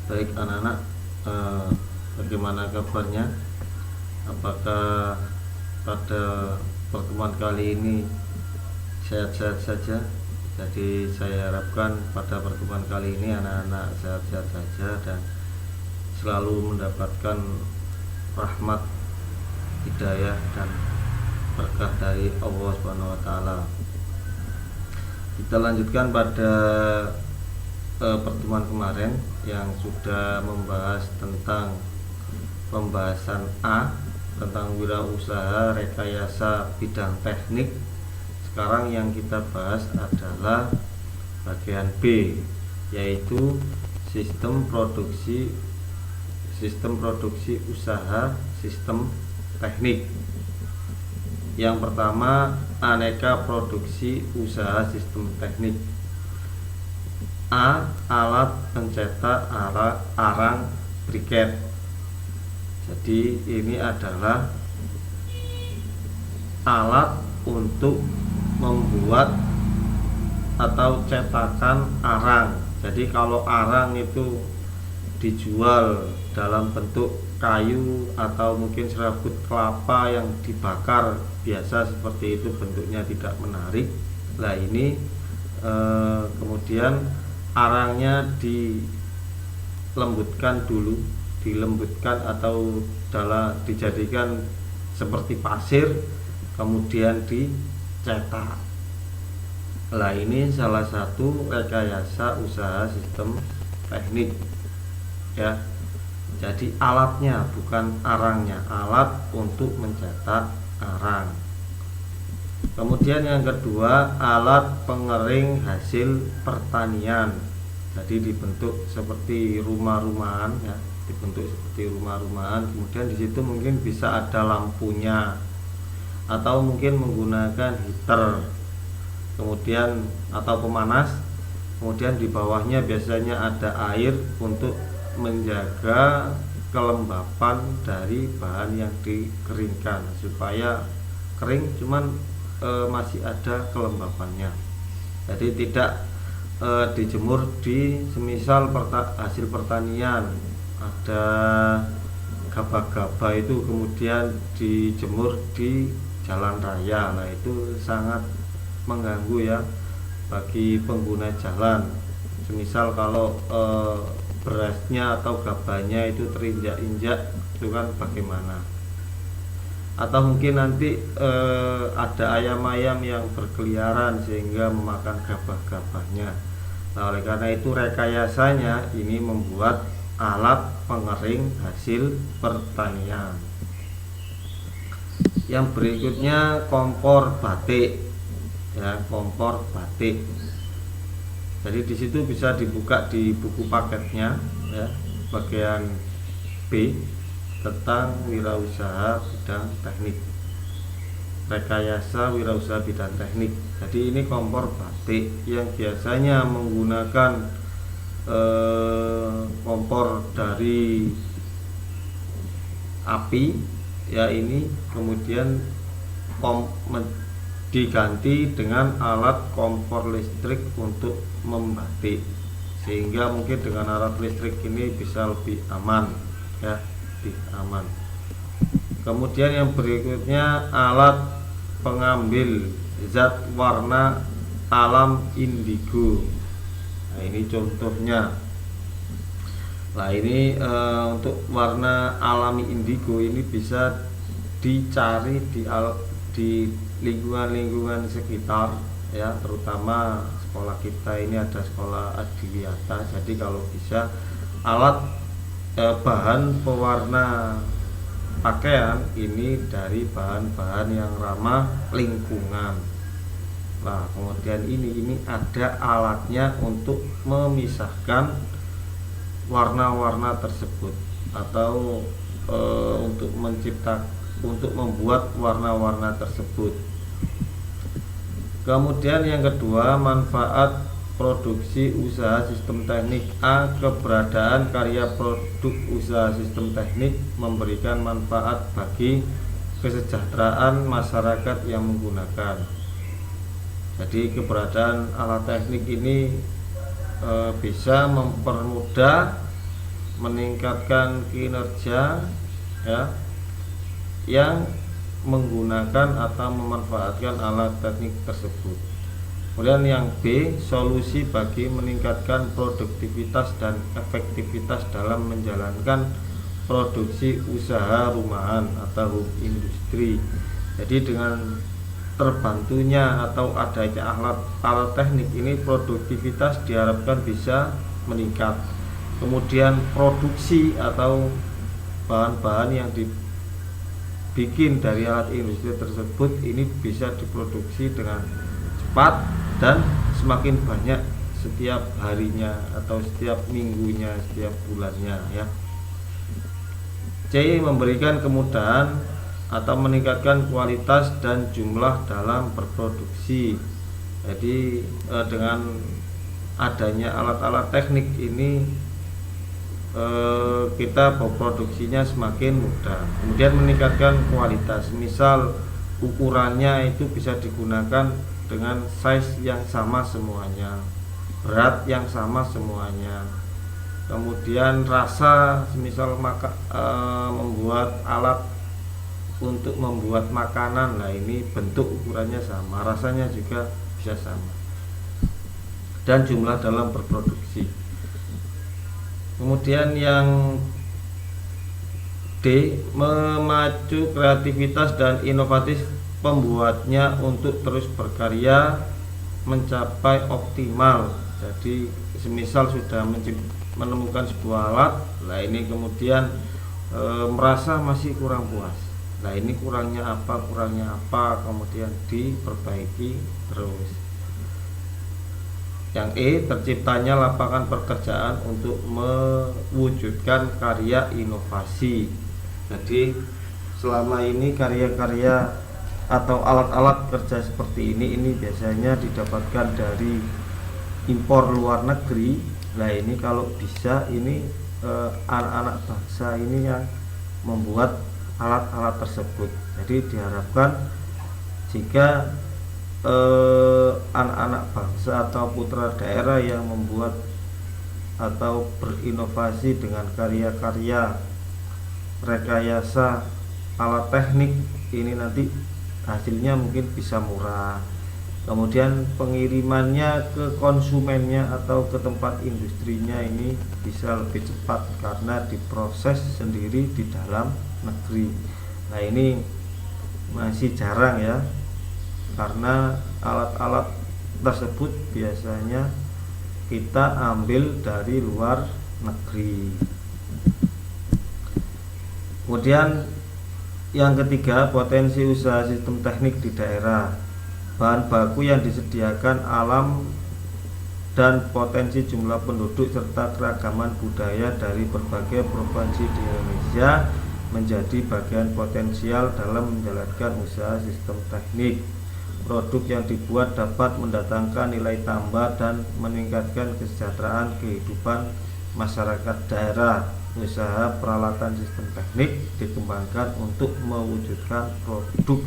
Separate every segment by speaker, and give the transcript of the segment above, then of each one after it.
Speaker 1: Baik anak-anak, bagaimana kabarnya? Apakah pada pertemuan kali ini sehat-sehat saja? Jadi saya harapkan pada pertemuan kali ini anak-anak sehat-sehat saja dan selalu mendapatkan rahmat, hidayah dan berkah dari Allah Subhanahu wa taala. Kita lanjutkan pada pertemuan kemarin yang sudah membahas tentang pembahasan A tentang wirausaha rekayasa bidang teknik. Sekarang yang kita bahas adalah bagian B, yaitu sistem produksi usaha sistem teknik. Yang pertama, aneka produksi usaha sistem teknik. A. Alat pencetak arang briket. Jadi ini adalah alat untuk membuat atau cetakan arang. Jadi kalau arang itu dijual dalam bentuk kayu atau mungkin serabut kelapa yang dibakar, biasa seperti itu, bentuknya tidak menarik. Nah ini kemudian arangnya dilembutkan atau dijadikan seperti pasir, kemudian dicetak. Nah ini salah satu rekayasa usaha sistem teknik ya. Jadi alatnya bukan arangnya, alat untuk mencetak arang. Kemudian yang kedua, alat pengering hasil pertanian. Jadi dibentuk seperti rumah-rumahan ya, kemudian di situ mungkin bisa ada lampunya atau mungkin menggunakan heater, kemudian atau pemanas. Kemudian di bawahnya biasanya ada air untuk menjaga kelembapan dari bahan yang dikeringkan supaya kering cuman masih ada kelembapannya. Jadi tidak dijemur di semisal hasil pertanian ada gabah-gabah itu kemudian dijemur di jalan raya. Nah itu sangat mengganggu ya bagi pengguna jalan. Semisal kalau berasnya atau gabahnya itu terinjak-injak, itu kan bagaimana? Atau mungkin nanti ada ayam-ayam yang berkeliaran sehingga memakan gabah-gabahnya. Nah oleh karena itu rekayasanya ini membuat alat pengering hasil pertanian. Yang berikutnya kompor batik ya, kompor batik. Jadi di situ bisa dibuka di buku paketnya ya, bagian B tentang wirausaha bidang teknik, rekayasa wirausaha bidang teknik. Jadi ini kompor batik yang biasanya menggunakan kompor dari api ya, ini kemudian diganti dengan alat kompor listrik untuk membatik, sehingga mungkin dengan alat listrik ini bisa lebih aman ya, lebih aman. Kemudian yang berikutnya alat pengambil zat warna alam indigo. Nah ini contohnya. Nah ini untuk warna alami indigo ini bisa dicari di lingkungan sekitar ya, terutama sekolah kita ini ada sekolah Adiwiyata. Jadi kalau bisa alat bahan pewarna pakaian ini dari bahan-bahan yang ramah lingkungan. Nah kemudian ini ada alatnya untuk memisahkan warna-warna tersebut atau untuk membuat warna-warna tersebut. Kemudian yang kedua, manfaat produksi usaha sistem teknik. A. Keberadaan karya produk usaha sistem teknik memberikan manfaat bagi kesejahteraan masyarakat yang menggunakan. Jadi keberadaan alat teknik ini bisa mempermudah meningkatkan kinerja ya yang menggunakan atau memanfaatkan alat teknik tersebut. Kemudian yang B, solusi bagi meningkatkan produktivitas dan efektivitas dalam menjalankan produksi usaha rumahan atau home industri. Jadi dengan terbantunya atau adanya alat teknik ini, produktivitas diharapkan bisa meningkat. Kemudian produksi atau bahan-bahan yang dibikin dari alat industri tersebut ini bisa diproduksi dengan cepat dan semakin banyak setiap harinya atau setiap minggunya, setiap bulannya ya. C, memberikan kemudahan atau meningkatkan kualitas dan jumlah dalam berproduksi. Jadi dengan adanya alat-alat teknik ini kita produksinya semakin mudah. Kemudian meningkatkan kualitas, misal ukurannya itu bisa digunakan dengan size yang sama semuanya, berat yang sama semuanya. Kemudian rasa, misal membuat alat untuk membuat makanan, nah ini bentuk ukurannya sama, rasanya juga bisa sama, dan jumlah dalam berproduksi. Kemudian yang D, memacu kreativitas dan inovatif pembuatnya untuk terus berkarya mencapai optimal. Jadi semisal sudah menemukan sebuah alat, nah ini kemudian merasa masih kurang puas, nah ini kurangnya apa, kemudian diperbaiki terus. Yang E, terciptanya lapangan pekerjaan untuk mewujudkan karya inovasi. Jadi selama ini karya-karya atau alat-alat kerja seperti ini biasanya didapatkan dari impor luar negeri. Nah ini kalau bisa ini anak-anak bangsa ini yang membuat alat-alat tersebut. Jadi diharapkan jika anak-anak bangsa atau putra daerah yang membuat atau berinovasi dengan karya-karya rekayasa alat teknik ini, nanti hasilnya mungkin bisa murah. Kemudian pengirimannya ke konsumennya atau ke tempat industrinya ini bisa lebih cepat karena diproses sendiri di dalam negeri. Nah ini masih jarang ya, karena alat-alat tersebut biasanya kita ambil dari luar negeri. Kemudian yang ketiga, potensi usaha sistem teknik di daerah. Bahan baku yang disediakan alam dan potensi jumlah penduduk serta keragaman budaya dari berbagai provinsi di Indonesia menjadi bagian potensial dalam menjalankan usaha sistem teknik. Produk yang dibuat dapat mendatangkan nilai tambah dan meningkatkan kesejahteraan kehidupan masyarakat daerah. Usaha peralatan sistem teknik dikembangkan untuk mewujudkan produk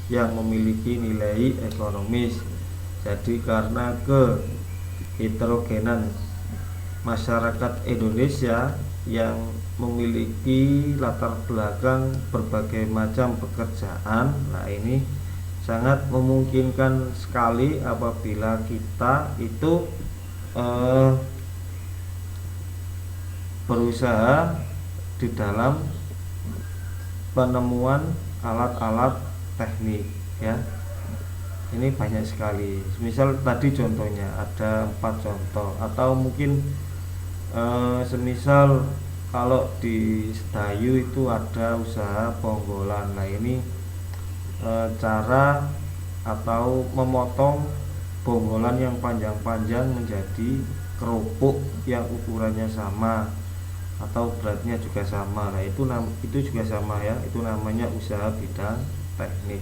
Speaker 1: yang memiliki nilai ekonomis. Jadi karena keheterogenan masyarakat Indonesia yang memiliki latar belakang berbagai macam pekerjaan, nah ini sangat memungkinkan sekali apabila kita itu berusaha di dalam penemuan alat-alat teknik ya. Ini banyak sekali. Misal tadi contohnya ada 4 contoh, atau mungkin semisal kalau di Sedayu itu ada usaha ponggolan. Nah ini cara atau memotong bonggolan yang panjang-panjang menjadi kerupuk yang ukurannya sama atau beratnya juga sama. Nah itu juga sama ya, itu namanya usaha bidang teknik.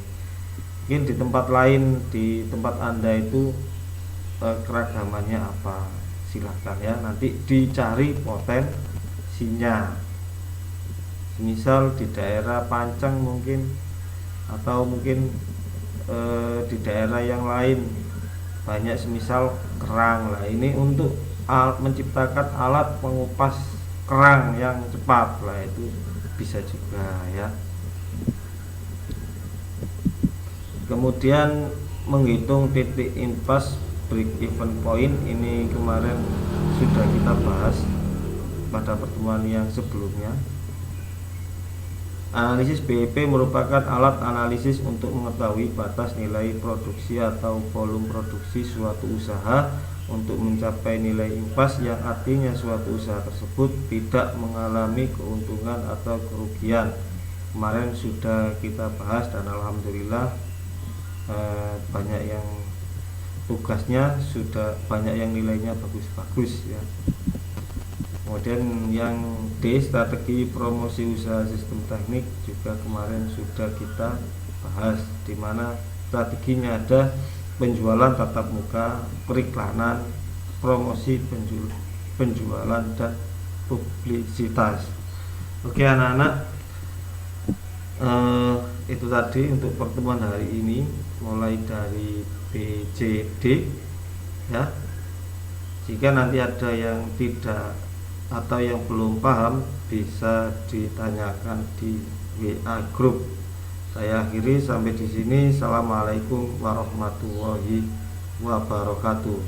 Speaker 1: Mungkin di tempat lain, di tempat Anda itu keragamannya apa, silahkan ya, nanti dicari potensinya. Misal di daerah Pancang mungkin, atau mungkin di daerah yang lain banyak semisal kerang. Lah ini untuk menciptakan alat pengupas kerang yang cepat lah, itu bisa juga ya. Kemudian menghitung titik impas break even point, ini kemarin sudah kita bahas pada pertemuan yang sebelumnya. Analisis BEP merupakan alat analisis untuk mengetahui batas nilai produksi atau volume produksi suatu usaha untuk mencapai nilai impas, yang artinya suatu usaha tersebut tidak mengalami keuntungan atau kerugian. Kemarin sudah kita bahas dan alhamdulillah banyak yang tugasnya sudah, banyak yang nilainya bagus-bagus ya. Kemudian yang D, strategi promosi usaha sistem teknik, juga kemarin sudah kita bahas, di mana strateginya ada penjualan tatap muka, periklanan, promosi penjualan dan publisitas. Oke anak-anak, itu tadi untuk pertemuan hari ini, mulai dari BCD ya. Jika nanti ada yang tidak atau yang belum paham, bisa ditanyakan di WA grup. Saya akhiri sampai di sini. Assalamualaikum warahmatullahi wabarakatuh.